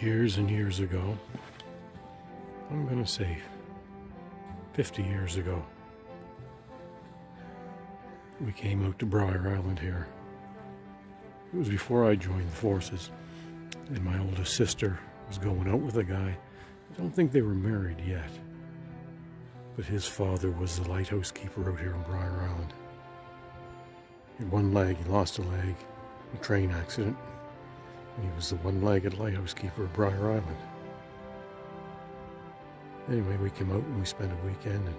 years and years ago, I'm going to say 50 years ago, we came out to Briar Island here. It was before I joined the forces, and my oldest sister was going out with a guy. I don't think they were married yet, but his father was the lighthouse keeper out here in Briar Island. He had one leg, he lost a leg in a train accident. He was the one-legged lighthouse keeper of Briar Island. Anyway, we came out and we spent a weekend, and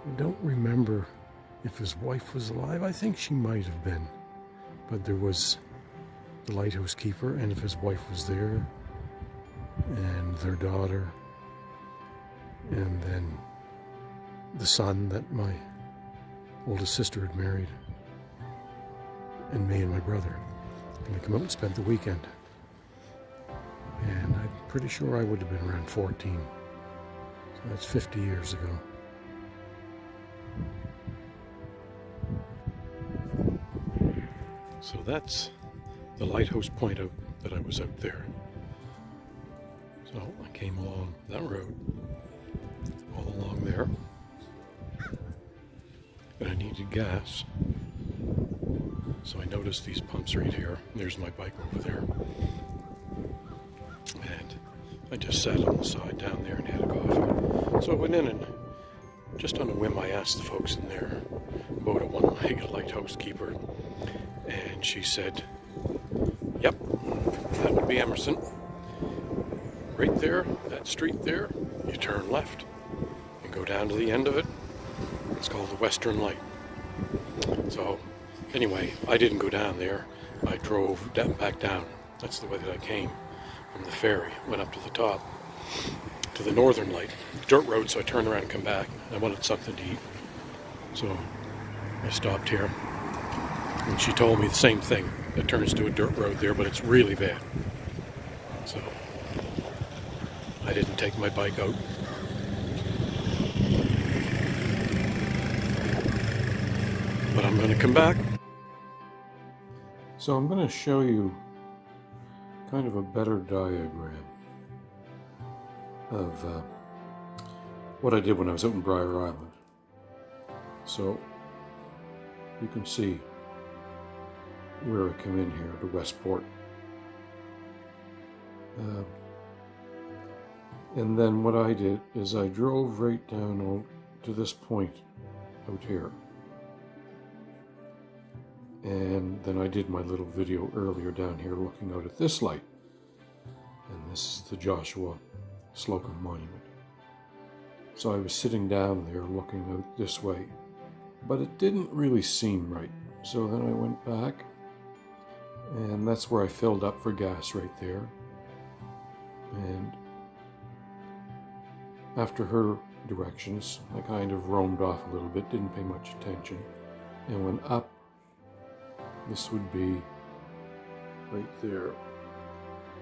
I don't remember if his wife was alive. I think she might have been, but there was the lighthouse keeper, and if his wife was there, and their daughter, and then the son that my oldest sister had married, and me and my brother. And we come out and spent the weekend. And I'm pretty sure I would have been around 14. So that's 50 years ago. So that's the lighthouse point out that I was out there. So I came along that road, all along there. And I needed gas. So I noticed these pumps right here. There's my bike over there. And I just sat on the side down there and had a coffee. So I went in and just on a whim I asked the folks in there about a one-legged lighthouse keeper. And she said, yep, that would be Emerson. Right there, that street there, you turn left and go down to the end of it. It's called the Western Light. So anyway, I didn't go down there. I drove back down. That's the way that I came from the ferry. Went up to the top, to the Northern Light, dirt road, so I turned around and come back. I wanted something to eat. So I stopped here. And she told me the same thing. It turns to a dirt road there, but it's really bad. So I didn't take my bike out. But I'm going to come back. So I'm going to show you kind of a better diagram of what I did when I was out in Briar Island. So you can see where I come in here to Westport. And then what I did is I drove right down to this point out here. And then I did my little video earlier down here looking out at this light. And this is the Joshua Slocum Monument. So I was sitting down there looking out this way, but it didn't really seem right. So then I went back, and that's where I filled up for gas right there. And after her directions, I kind of roamed off a little bit, didn't pay much attention, and went up. This would be right there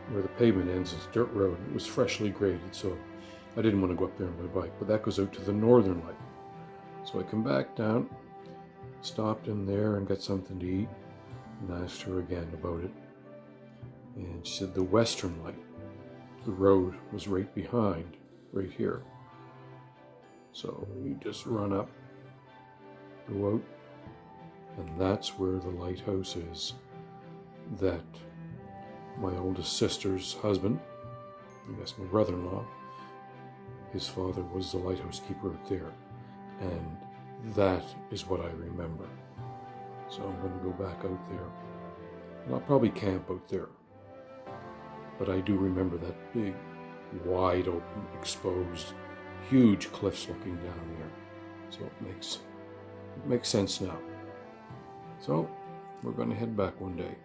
where the pavement ends. It's dirt road. It was freshly graded, so I didn't want to go up there on my bike, but that goes out to the Northern Light. So I come back down, stopped in there and got something to eat, and asked her again about it. And she said the Western Light, the road was right behind, right here. So you just run up, go out, and that's where the lighthouse is that my oldest sister's husband, I guess my brother-in-law, his father was the lighthouse keeper out there. And that is what I remember. So I'm going to go back out there. And I'll probably camp out there. But I do remember that big, wide open, exposed, huge cliffs looking down there. So it makes sense now. So we're going to head back one day.